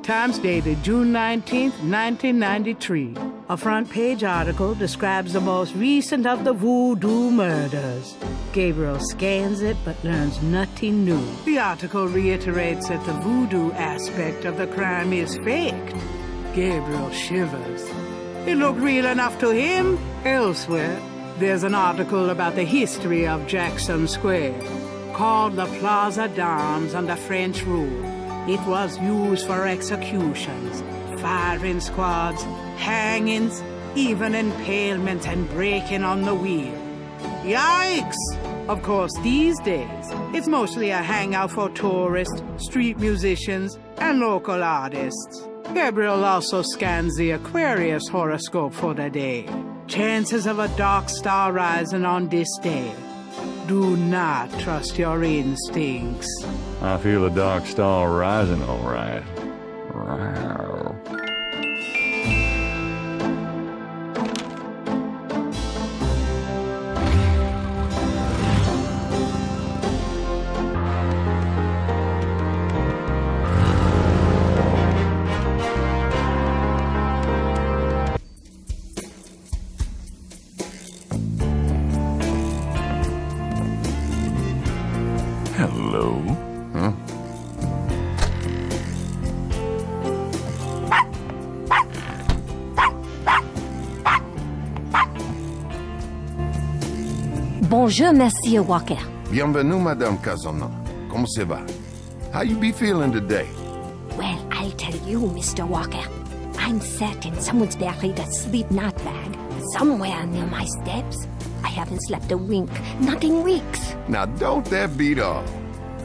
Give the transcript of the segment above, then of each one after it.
Times dated June 19, 1993. A front-page article describes the most recent of the voodoo murders. Gabriel scans it but learns nothing new. The article reiterates that the voodoo aspect of the crime is faked. Gabriel shivers. It looked real enough to him. Elsewhere, there's an article about the history of Jackson Square, called the Plaza d'Armes under French rule. It was used for executions, firing squads, hangings, even impalement and breaking on the wheel. Yikes! Of course, these days, it's mostly a hangout for tourists, street musicians, and local artists. Gabriel also scans the Aquarius horoscope for the day. Chances of a dark star rising on this day. Do not trust your instincts. I feel a dark star rising, all right. Hello? Huh? Bonjour, Monsieur Walker. Bienvenue, Madame Casona. Comment ça va? How you be feeling today? Well, I'll tell you, Mr. Walker. I'm certain someone's buried a sleep knot bag somewhere near my steps. I haven't slept a wink, not in weeks. Now, don't that beat all.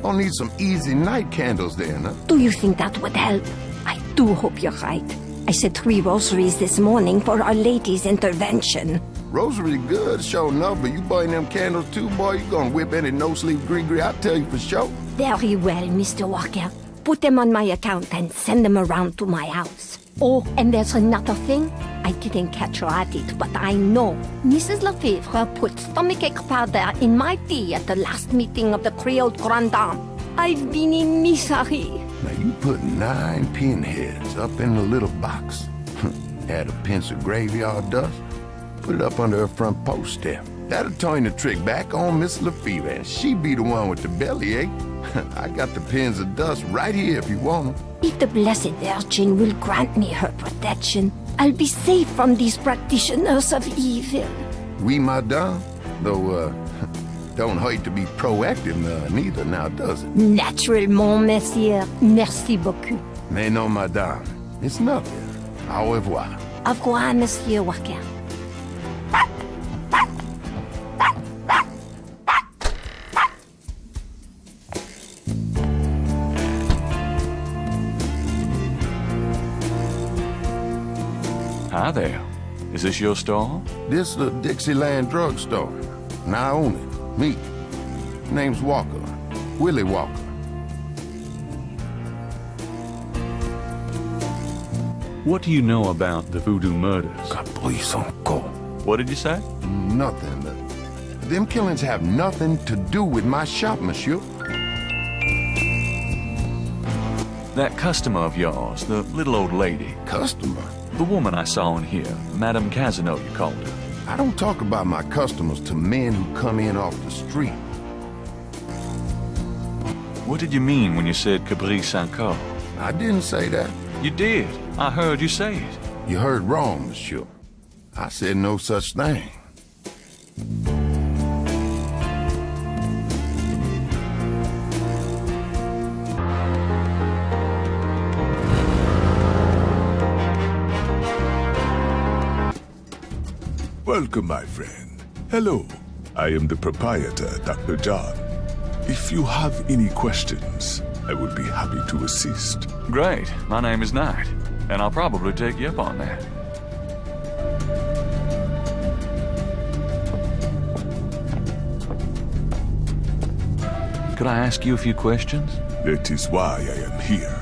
I'll need some easy night candles then, huh? Do you think that would help? I do hope you're right. I said 3 rosaries this morning for Our Lady's intervention. Rosary good, sure enough, but you buying them candles too, boy, you gonna whip any no-sleep gree-gree, I tell you for sure. Very well, Mr. Walker. Put them on my account and send them around to my house. Oh, and there's another thing. I didn't catch her at it, but I know. Mrs. Lefebvre put stomachache powder in my tea at the last meeting of the Creole Grand Dame. I've been in misery. Now you put 9 pinheads up in the little box. Add a pinch of graveyard dust. Put it up under her front post step. That'll turn the trick back on Miss Lefebvre, and she be the one with the bellyache. I got the pins of dust right here if you want them. If the Blessed Virgin will grant me her protection, I'll be safe from these practitioners of evil. Oui, madame. Though, don't hurt to be proactive neither now, does it? Naturellement, monsieur. Merci beaucoup. Mais non, madame. It's nothing. Au revoir. Au revoir, Monsieur Walker. Hi there. Is this your store? This the Dixieland drugstore. And I own it. Me. Name's Walker. Willie Walker. What do you know about the voodoo murders? Caprice encore. What did you say? Nothing. Them killings have nothing to do with my shop, monsieur. That customer of yours, the little old lady. Customer? The woman I saw in here, Madame Casino, you called her. I don't talk about my customers to men who come in off the street. What did you mean when you said Caprice encore? I didn't say that. You did. I heard you say it. You heard wrong, monsieur. I said no such thing. Welcome, my friend. Hello. I am the proprietor, Dr. John. If you have any questions, I will be happy to assist. Great. My name is Knight, and I'll probably take you up on that. Could I ask you a few questions? That is why I am here.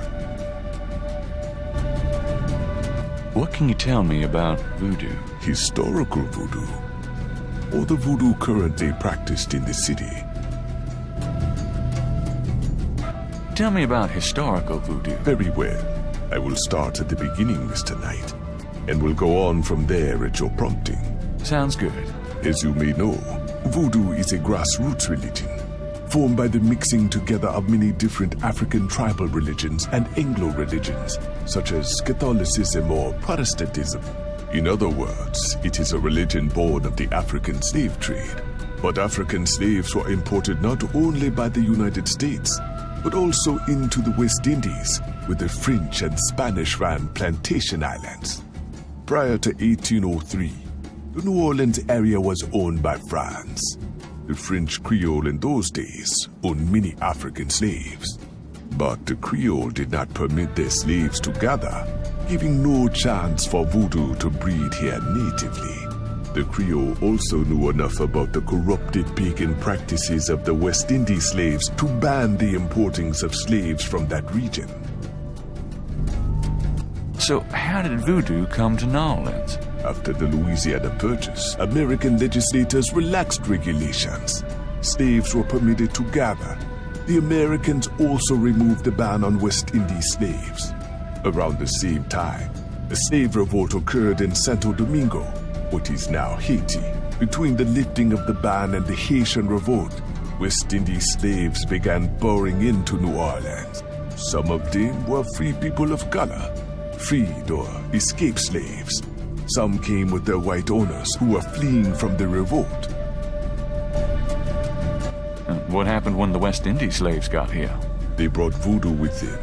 What can you tell me about voodoo? Historical voodoo, or the voodoo currently practiced in the city. Tell me about historical voodoo. Very well. I will start at the beginning, Mr. Knight, and will go on from there at your prompting. Sounds good. As you may know, voodoo is a grassroots religion, formed by the mixing together of many different African tribal religions and Anglo religions, such as Catholicism or Protestantism. In other words, it is a religion born of the African slave trade. But African slaves were imported not only by the United States, but also into the West Indies, with the French and Spanish-ran plantation islands. Prior to 1803, the New Orleans area was owned by France. The French Creole in those days owned many African slaves. But the Creole did not permit their slaves to gather, giving no chance for voodoo to breed here natively. The Creole also knew enough about the corrupted pagan practices of the West Indies slaves to ban the importings of slaves from that region. So how did voodoo come to New Orleans? After the Louisiana Purchase, American legislators relaxed regulations. Slaves were permitted to gather. The Americans also removed the ban on West Indies slaves. Around the same time, a slave revolt occurred in Santo Domingo, what is now Haiti. Between the lifting of the ban and the Haitian Revolt, West Indies slaves began pouring into New Orleans. Some of them were free people of color, freed or escaped slaves. Some came with their white owners who were fleeing from the revolt. What happened when the West Indies slaves got here? They brought voodoo with them.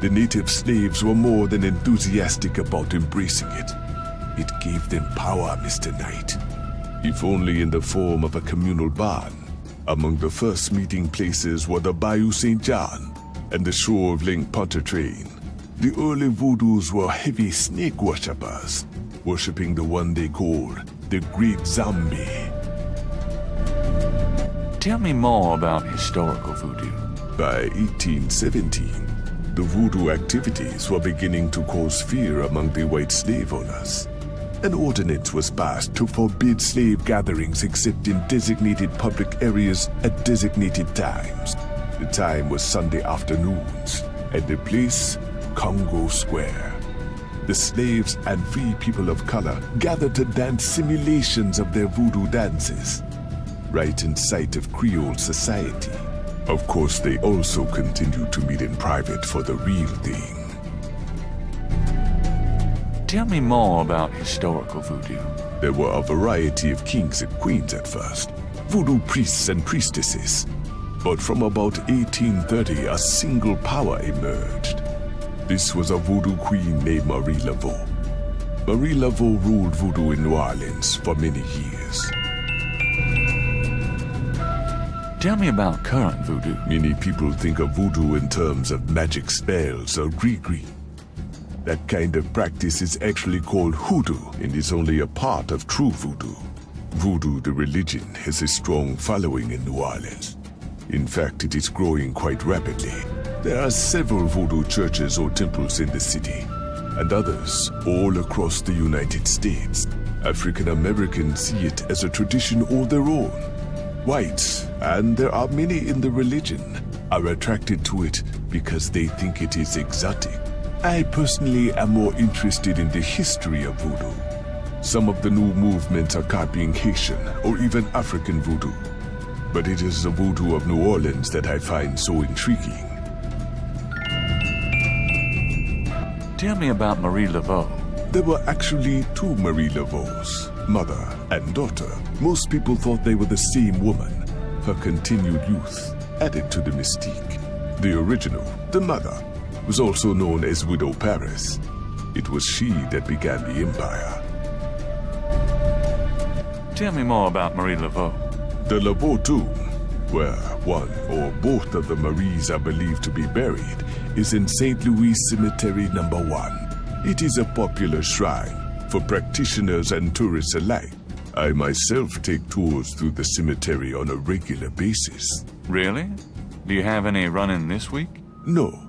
The native slaves were more than enthusiastic about embracing it. It gave them power, Mr. Knight, if only in the form of a communal bond. Among the first meeting places were the Bayou St. John and the shore of Lake Pontchartrain. The early voodoos were heavy snake worshippers, worshipping the one they called the Great Zombie. Tell me more about historical voodoo. By 1817, the voodoo activities were beginning to cause fear among the white slave owners. An ordinance was passed to forbid slave gatherings except in designated public areas at designated times. The time was Sunday afternoons, and the place, Congo Square. The slaves and free people of color gathered to dance simulations of their voodoo dances, right in sight of Creole society. Of course, they also continued to meet in private for the real thing. Tell me more about historical voodoo. There were a variety of kings and queens at first, voodoo priests and priestesses. But from about 1830, a single power emerged. This was a voodoo queen named Marie Laveau. Marie Laveau ruled voodoo in New Orleans for many years. Tell me about current voodoo. Many people think of voodoo in terms of magic spells or gree-gree. That kind of practice is actually called hoodoo and is only a part of true voodoo. Voodoo, the religion, has a strong following in New Orleans. In fact, it is growing quite rapidly. There are several voodoo churches or temples in the city, and others all across the United States. African Americans see it as a tradition all their own. Whites, and there are many in the religion, are attracted to it because they think it is exotic. I personally am more interested in the history of voodoo. Some of the new movements are copying Haitian or even African voodoo, but it is the voodoo of New Orleans that I find so intriguing. Tell me about Marie Laveau. There were actually two Marie Laveaus, mother and daughter. Most people thought they were the same woman. Her continued youth added to the mystique. The original, the mother, was also known as Widow Paris. It was she that began the empire. Tell me more about Marie Laveau. The Laveau tomb, where one or both of the Maries are believed to be buried, is in St. Louis Cemetery No. 1. It is a popular shrine for practitioners and tourists alike. I myself take tours through the cemetery on a regular basis. Really? Do you have any run-in this week? No,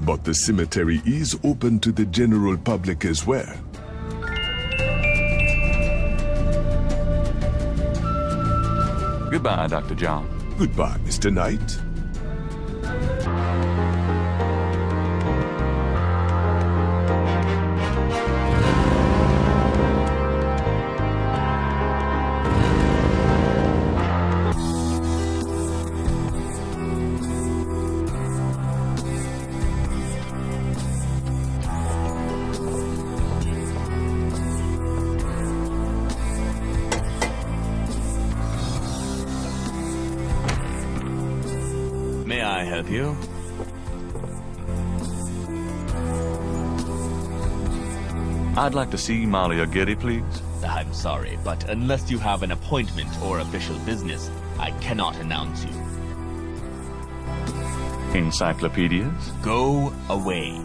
but the cemetery is open to the general public as well. Goodbye, Dr. John. Goodbye, Mr. Knight. I help you? I'd like to see Malia Getty, please. I'm sorry, but unless you have an appointment or official business, I cannot announce you. Encyclopedias? Go away.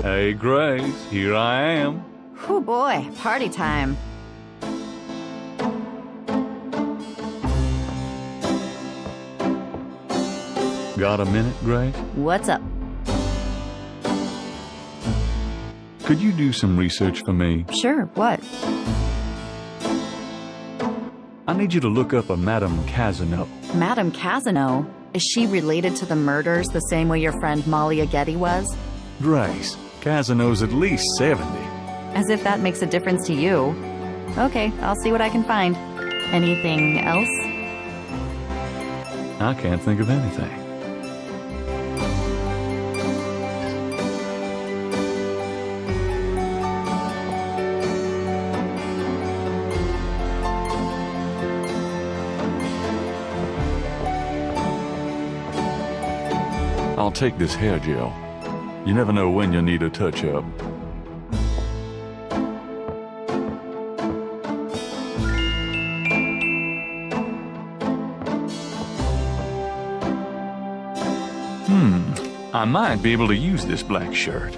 Hey, Grace, here I am. Oh boy, party time. Got a minute, Grace? What's up? Could you do some research for me? Sure, what? I need you to look up a Madame Casino. Madame Casino? Is she related to the murders the same way your friend Malia Getty was? Grace, Casino's at least 70. As if that makes a difference to you. Okay, I'll see what I can find. Anything else? I can't think of anything. I'll take this hair gel. You never know when you'll need a touch-up. I might be able to use this black shirt.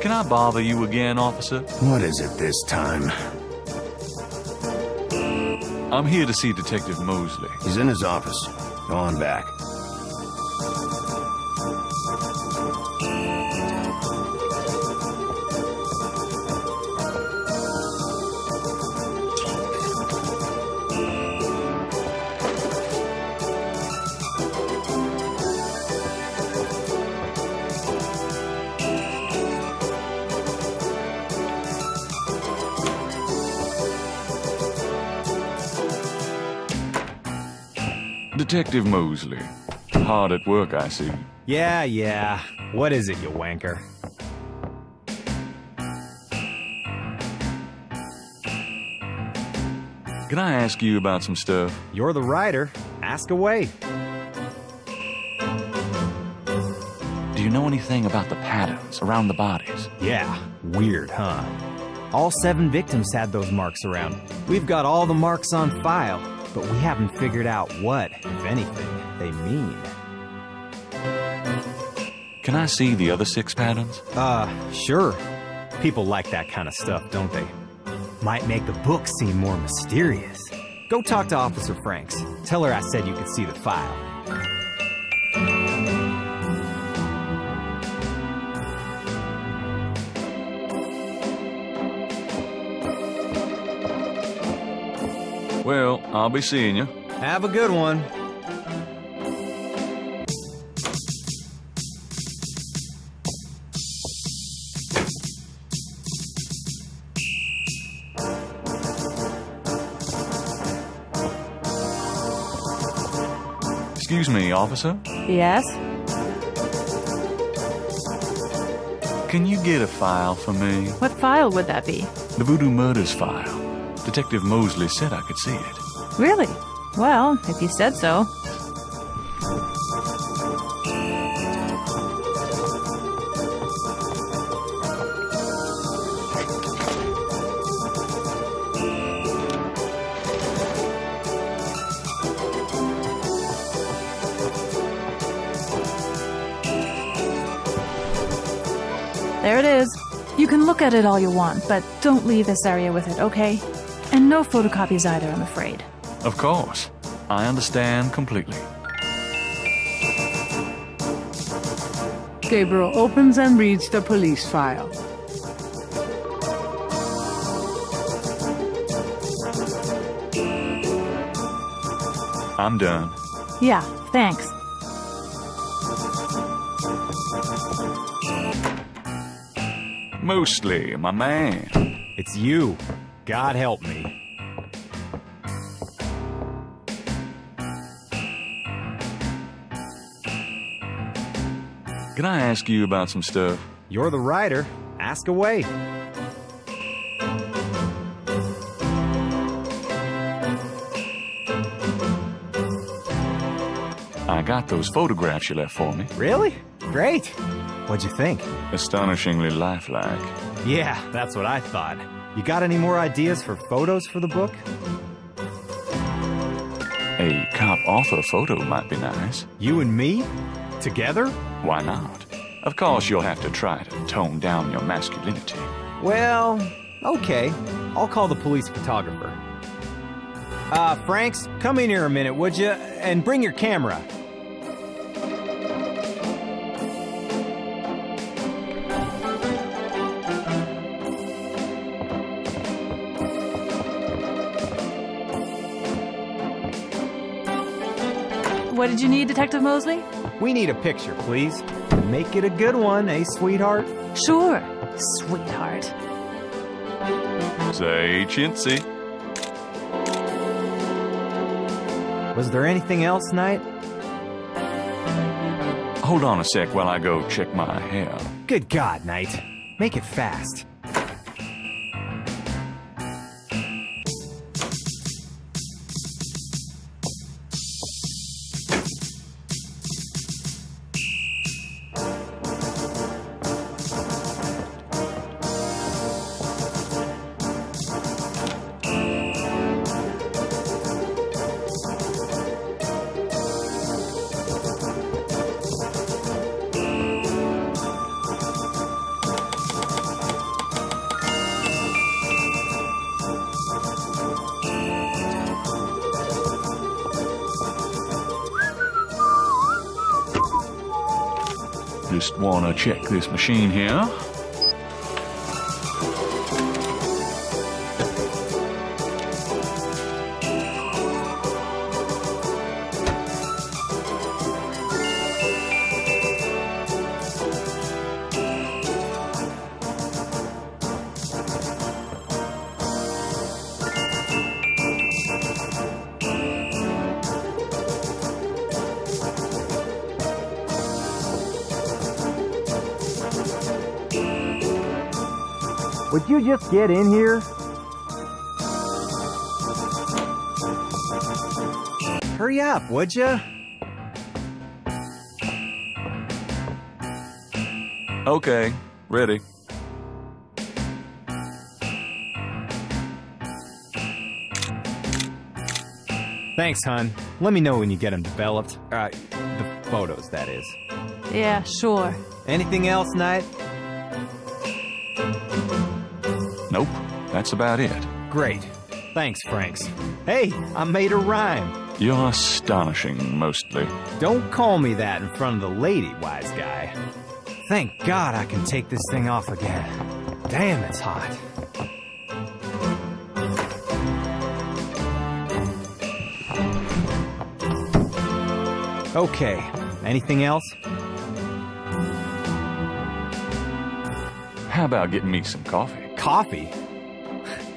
Can I bother you again, officer? What is it this time? I'm here to see Detective Mosley. He's in his office. Go on back. Detective Mosley. Hard at work, I see. Yeah. What is it, you wanker? Can I ask you about some stuff? You're the writer. Ask away. Do you know anything about the patterns around the bodies? Yeah, weird, huh? All 7 victims had those marks around. We've got all the marks on file, but we haven't figured out what, if anything, they mean. Can I see the other 6 patterns? Sure. People like that kind of stuff, don't they? Might make the book seem more mysterious. Go talk to Officer Franks. Tell her I said you could see the file. Well, I'll be seeing you. Have a good one. Excuse me, officer. Yes? Can you get a file for me? What file would that be? The Voodoo Murders file. Detective Mosley said I could see it. Really? Well, if you said so. There it is. You can look at it all you want, but don't leave this area with it, okay? And no photocopies either, I'm afraid. Of course. I understand completely. Gabriel opens and reads the police file. I'm done. Yeah, thanks. Mostly, my man. It's you. God help me. Can I ask you about some stuff? You're the writer. Ask away. I got those photographs you left for me. Really? Great. What'd you think? Astonishingly lifelike. Yeah, that's what I thought. You got any more ideas for photos for the book? A cop author photo might be nice. You and me? Together? Why not? Of course, you'll have to try to tone down your masculinity. Well, okay. I'll call the police photographer. Franks, come in here a minute, would you? And bring your camera. What did you need, Detective Mosley? We need a picture, please. Make it a good one, eh, sweetheart? Sure, sweetheart. Say, chintzy. Was there anything else, Knight? Hold on a sec while I go check my hair. Good God, Knight. Make it fast. Just wanna check this machine here. Would you just get in here? Hurry up, would you? Okay, ready. Thanks, hon. Let me know when you get them developed. The photos, that is. Yeah, sure. Anything else, Knight? Nope, that's about it. Great. Thanks, Franks. Hey, I made a rhyme. You're astonishing, mostly. Don't call me that in front of the lady, wise guy. Thank God I can take this thing off again. Damn, it's hot. Okay, anything else? How about getting me some coffee? Coffee?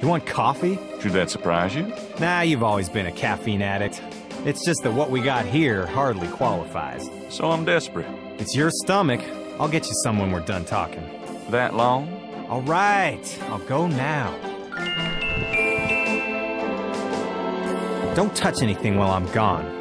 You want coffee? Should that surprise you? Nah, you've always been a caffeine addict. It's just that what we got here hardly qualifies. So I'm desperate. It's your stomach. I'll get you some when we're done talking. That long? All right, I'll go now. Don't touch anything while I'm gone.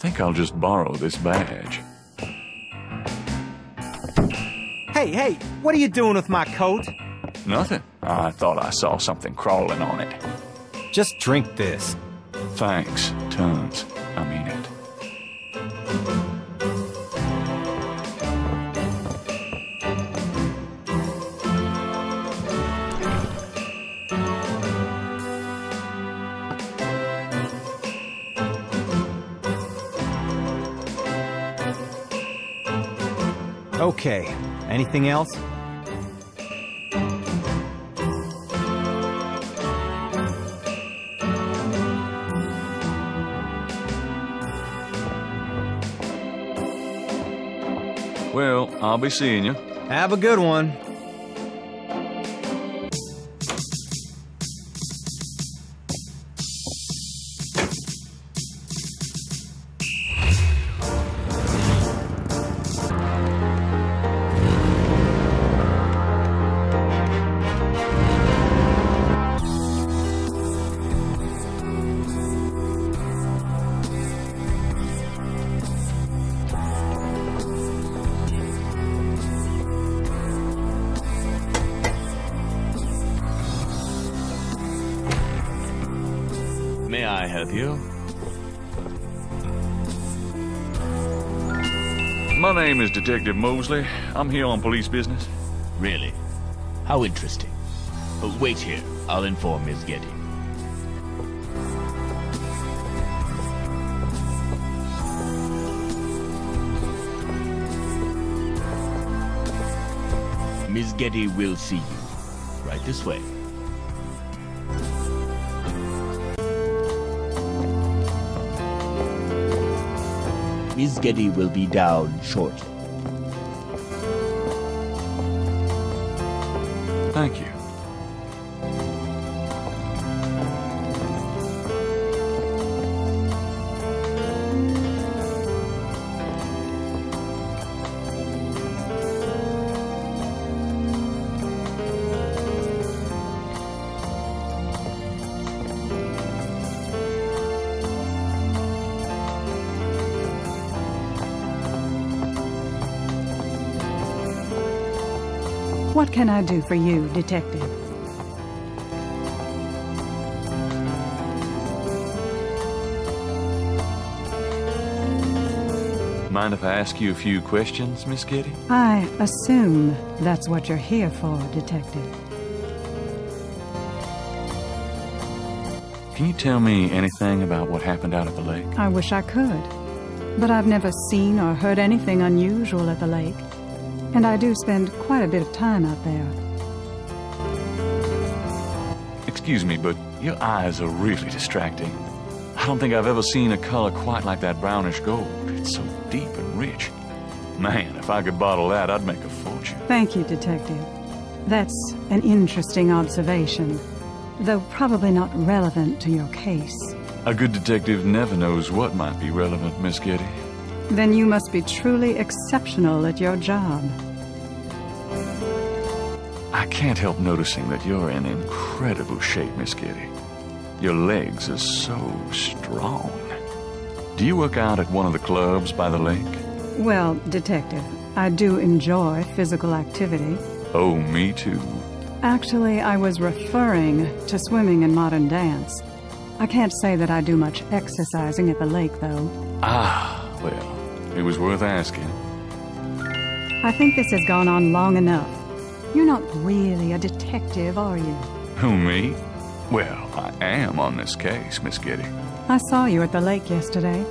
think I'll just borrow this badge. Hey, what are you doing with my coat? Nothing. I thought I saw something crawling on it. Just drink this. Thanks, tons. I mean it. Okay, anything else? Well, I'll be seeing you. Have a good one. May I help you? My name is Detective Mosley. I'm here on police business. Really? How interesting. Wait here. I'll inform Miss Getty. Miss Getty will see you. Right this way. Miss Getty will be down shortly. Thank you. What can I do for you, Detective? Mind if I ask you a few questions, Miss Getty? I assume that's what you're here for, Detective. Can you tell me anything about what happened out at the lake? I wish I could, but I've never seen or heard anything unusual at the lake. And I do spend quite a bit of time out there. Excuse me, but your eyes are really distracting. I don't think I've ever seen a color quite like that brownish gold. It's so deep and rich. Man, if I could bottle that, I'd make a fortune. Thank you, Detective. That's an interesting observation, though probably not relevant to your case. A good detective never knows what might be relevant, Miss Getty. Then you must be truly exceptional at your job. I can't help noticing that you're in incredible shape, Miss Getty. Your legs are so strong. Do you work out at one of the clubs by the lake? Well, Detective, I do enjoy physical activity. Oh, me too. Actually, I was referring to swimming and modern dance. I can't say that I do much exercising at the lake, though. Ah, well, it was worth asking. I think this has gone on long enough. You're not really a detective, are you? Who, me? Well, I am on this case, Miss Getty. I saw you at the lake yesterday.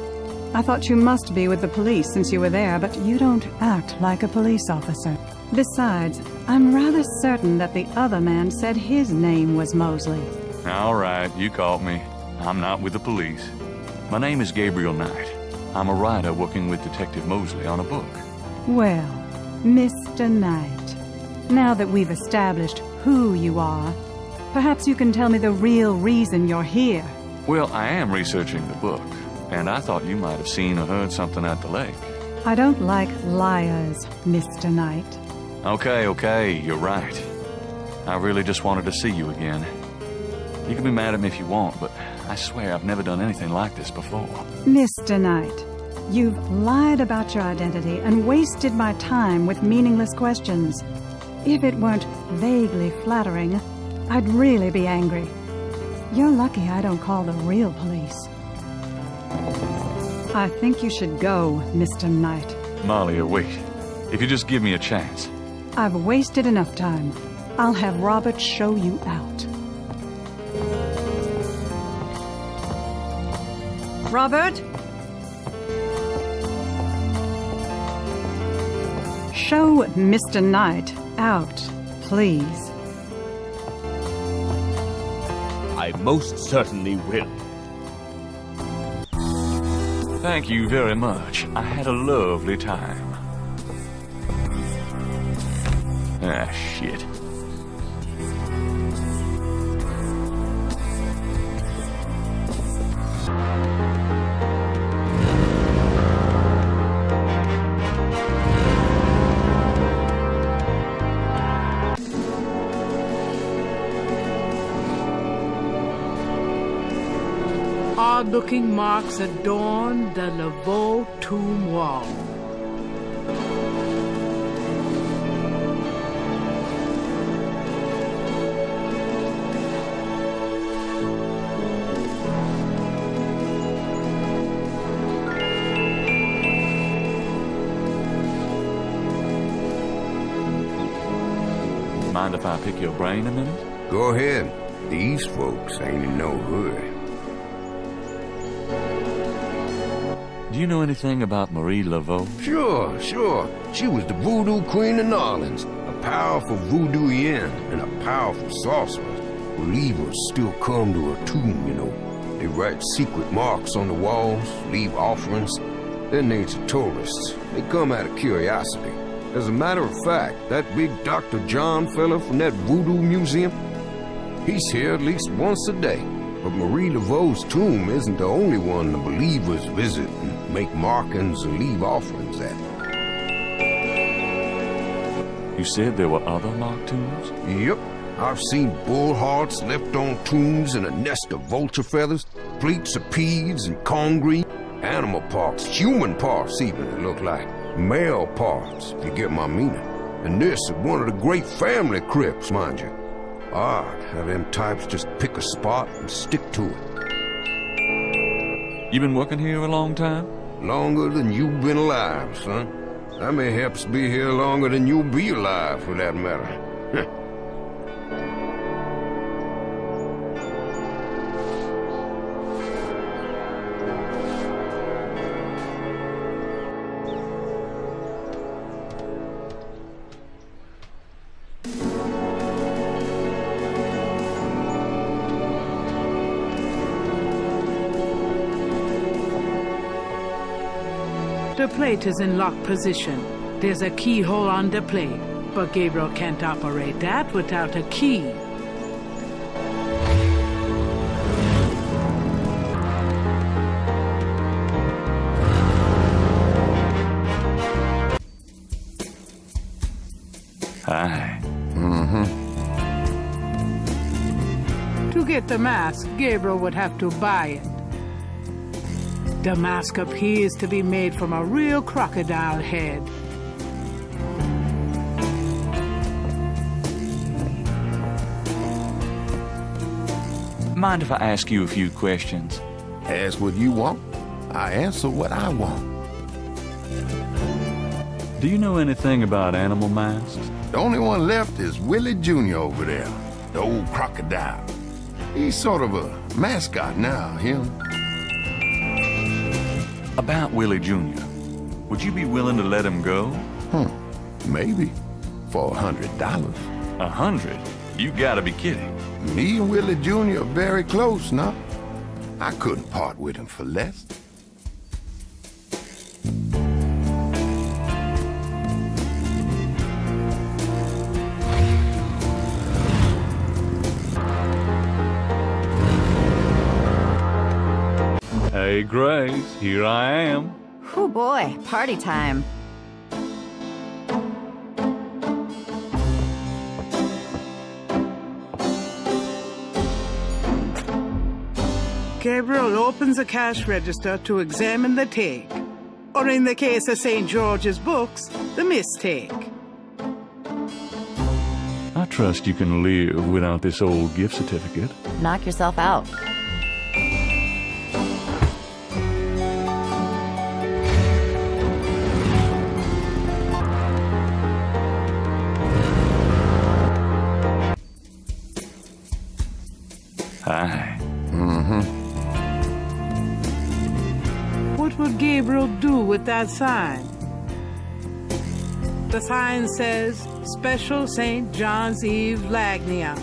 I thought you must be with the police since you were there, but you don't act like a police officer. Besides, I'm rather certain that the other man said his name was Mosley. All right, you caught me. I'm not with the police. My name is Gabriel Knight. I'm a writer working with Detective Mosley on a book. Well, Mr. Knight, now that we've established who you are, perhaps you can tell me the real reason you're here. Well, I am researching the book, and I thought you might have seen or heard something at the lake. I don't like liars, Mr. Knight. Okay, you're right. I really just wanted to see you again. You can be mad at me if you want, but I swear I've never done anything like this before. Mr. Knight, You've lied about your identity and wasted my time with meaningless questions. If it weren't vaguely flattering, I'd really be angry. You're lucky I don't call the real police. I think you should go, Mr. Knight. Malia, wait. If you just give me a chance. I've wasted enough time. I'll have Robert show you out. Robert? Show Mr. Knight out, please. I most certainly will. Thank you very much. I had a lovely time. Ah, shit. Odd-looking marks adorn the Laveau tomb wall. Mind if I pick your brain a minute? Go ahead. These folks ain't in no hurry. Do you know anything about Marie Laveau? Sure. She was the voodoo queen of New Orleans, a powerful voodoo yen and a powerful sorceress. Believers still come to her tomb, you know. They write secret marks on the walls, leave offerings. They're native tourists. They come out of curiosity. As a matter of fact, that big Dr. John fella from that voodoo museum, he's here at least once a day. But Marie Laveau's tomb isn't the only one the believers visit and make markings and leave offerings at. You said there were other mock tombs? Yep. I've seen bull hearts left on tombs and a nest of vulture feathers, plates of peas and corn green, animal parts, human parts even, it look like. Male parts, if you get my meaning. And this is one of the great family crypts, mind you. Odd how them types just pick a spot and stick to it. You been working here a long time? Longer than you've been alive, son. I may helps be here longer than you'll be alive, for that matter. The plate is in lock position. There's a keyhole on the plate, but Gabriel can't operate that without a key. Hi. To get the mask, Gabriel would have to buy it. The mask appears to be made from a real crocodile head. Mind if I ask you a few questions? Ask what you want. I answer what I want. Do you know anything about animal masks? The only one left is Willie Jr. over there, the old crocodile. He's sort of a mascot now, him. About Willie Jr., would you be willing to let him go? Maybe. For $100. $100? You gotta be kidding. Me and Willie Jr. are very close now. I couldn't part with him for less. Hey, Grace, here I am. Oh boy, party time. Gabriel opens a cash register to examine the take. Or in the case of St. George's books, the mistake. I trust you can live without this old gift certificate. Knock yourself out. Hi. What would Gabriel do with that sign? The sign says, Special St. John's Eve Lagnia.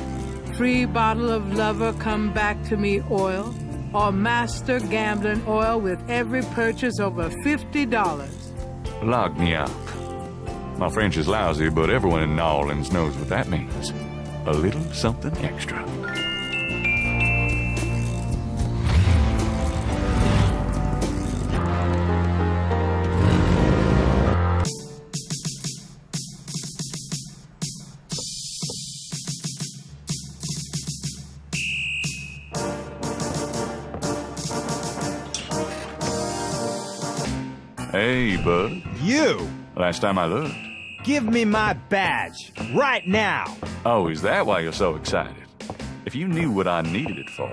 Free bottle of lover come back to me oil, or master gambling oil with every purchase over $50. Lagniappe. My French is lousy, but everyone in New Orleans knows what that means. A little something extra. Hey, bud. You! Last time I looked. Give me my badge, right now! Oh, is that why you're so excited? If you knew what I needed it for,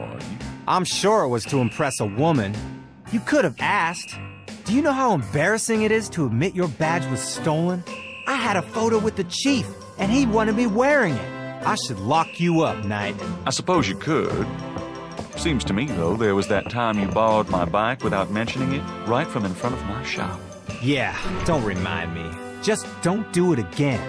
I'm sure it was to impress a woman. You could have asked. Do you know how embarrassing it is to admit your badge was stolen? I had a photo with the chief, and he wanted me wearing it. I should lock you up, Knight. I suppose you could. Seems to me, though, there was that time you borrowed my bike without mentioning it, right from in front of my shop. Yeah, don't remind me. Just don't do it again.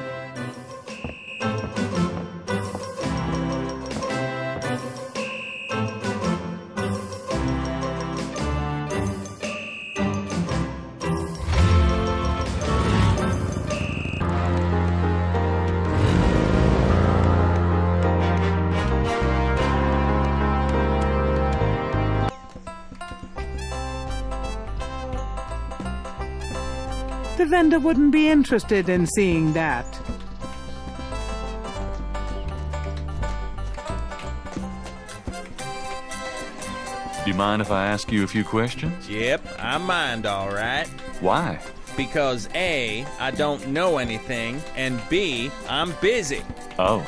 The vendor wouldn't be interested in seeing that. Do you mind if I ask you a few questions? Yep, I mind, all right. Why? Because A, I don't know anything, and B, I'm busy. Oh.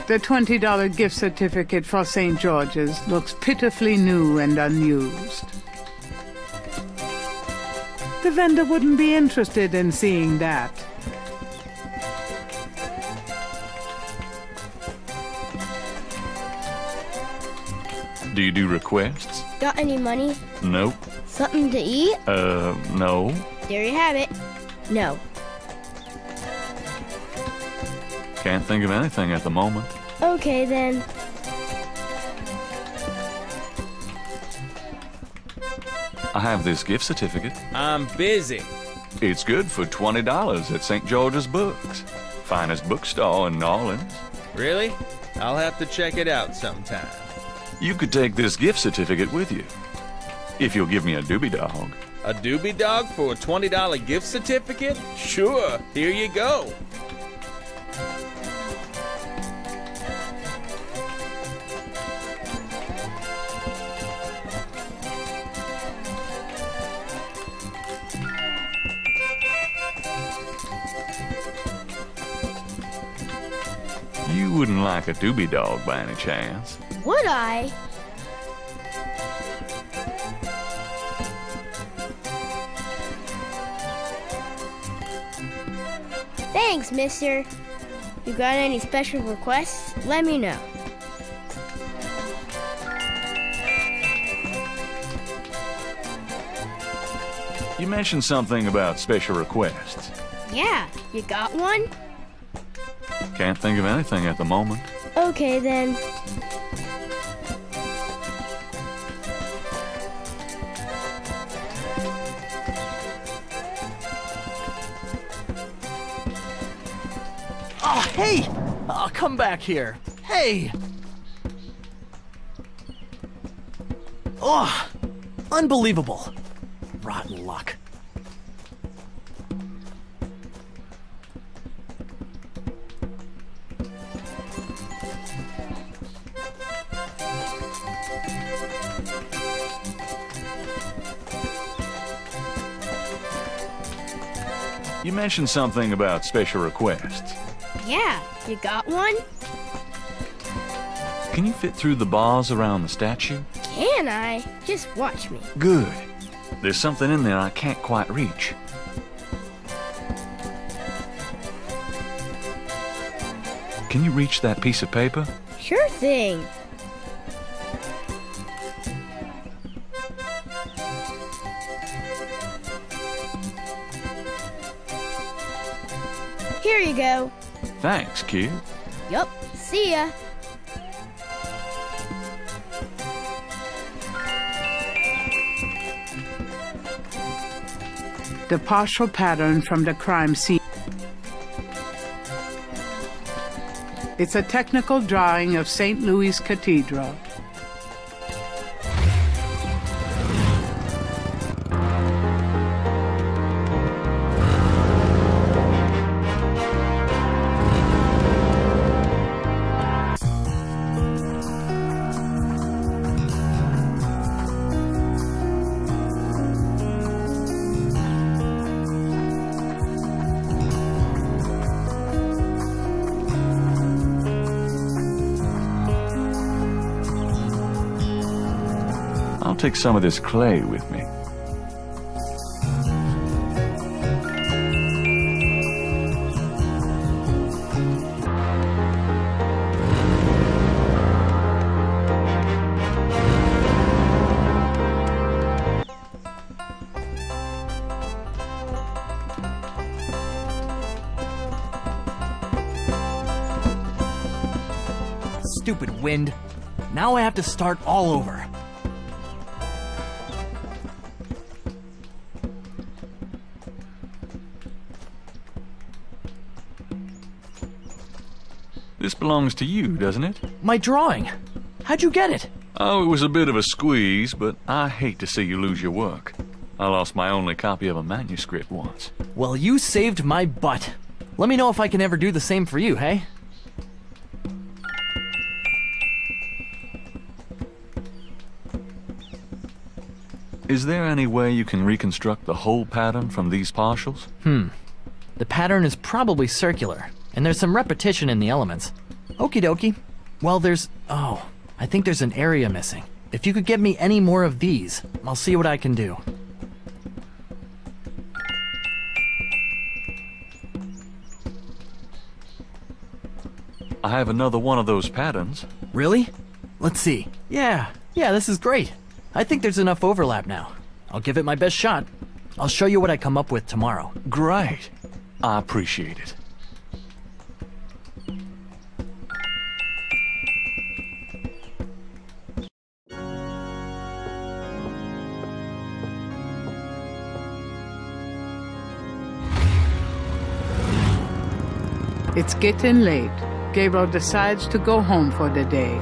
The $20 gift certificate for St. George's looks pitifully new and unused. The vendor wouldn't be interested in seeing that. Do you do requests? Got any money? Nope. Something to eat? No. There you have it. No. Can't think of anything at the moment. Okay, then. I have this gift certificate. I'm busy. It's good for $20 at St. George's Books. Finest bookstore in New Orleans. Really? I'll have to check it out sometime. You could take this gift certificate with you. If you'll give me a doobie dog. A doobie dog for a $20 gift certificate? Sure, here you go. You wouldn't like a doobie dog by any chance. Would I? Thanks, mister. You got any special requests? Let me know. You mentioned something about special requests. Yeah, you got one? Can't think of anything at the moment. Okay, then. Oh, hey! Oh, come back here. Hey! Oh, unbelievable. Rotten luck. You mentioned something about special requests. Yeah, you got one? Can you fit through the bars around the statue? Can I? Just watch me. Good. There's something in there I can't quite reach. Can you reach that piece of paper? Sure thing. Here you go. Thanks, kid. Yup. See ya. The partial pattern from the crime scene. It's a technical drawing of St. Louis Cathedral. I'll take some of this clay with me. Stupid wind. Now I have to start all over. This belongs to you, doesn't it? My drawing. How'd you get it? Oh, it was a bit of a squeeze, but I hate to see you lose your work. I lost my only copy of a manuscript once. Well, you saved my butt. Let me know if I can ever do the same for you, hey? Is there any way you can reconstruct the whole pattern from these partials? The pattern is probably circular, and there's some repetition in the elements. Okie dokie. Well, I think there's an area missing. If you could get me any more of these, I'll see what I can do. I have another one of those patterns. Really? Let's see. Yeah, this is great. I think there's enough overlap now. I'll give it my best shot. I'll show you what I come up with tomorrow. Great. I appreciate it. It's getting late. Gabriel decides to go home for the day.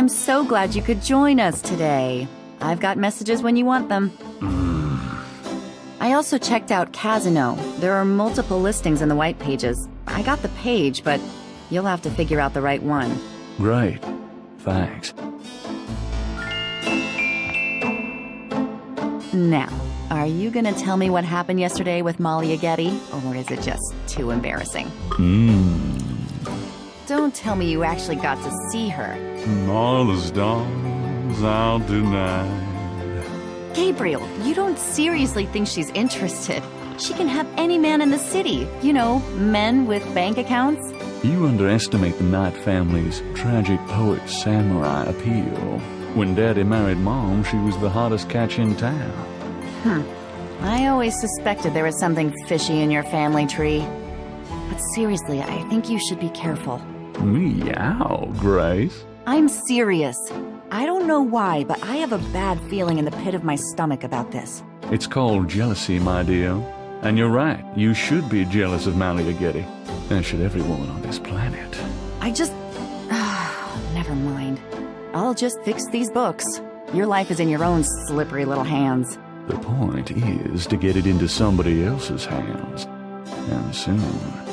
I'm so glad you could join us today. I've got messages when you want them. I also checked out Casino. There are multiple listings in the white pages. I got the page, but you'll have to figure out the right one. Great. Thanks. Now, are you gonna tell me what happened yesterday with Molly Aghetti, or is it just too embarrassing? Don't tell me you actually got to see her. All the stars I'll deny. Gabriel, you don't seriously think she's interested. She can have any man in the city. You know, men with bank accounts. You underestimate the Knight family's tragic poet samurai appeal. When Daddy married Mom, she was the hottest catch in town. I always suspected there was something fishy in your family tree. But seriously, I think you should be careful. Meow, Grace. I'm serious. I don't know why, but I have a bad feeling in the pit of my stomach about this. It's called jealousy, my dear. And you're right, you should be jealous of Molly Aghetti. And should every woman on this planet. I just... never mind. I'll just fix these books. Your life is in your own slippery little hands. The point is to get it into somebody else's hands. And soon.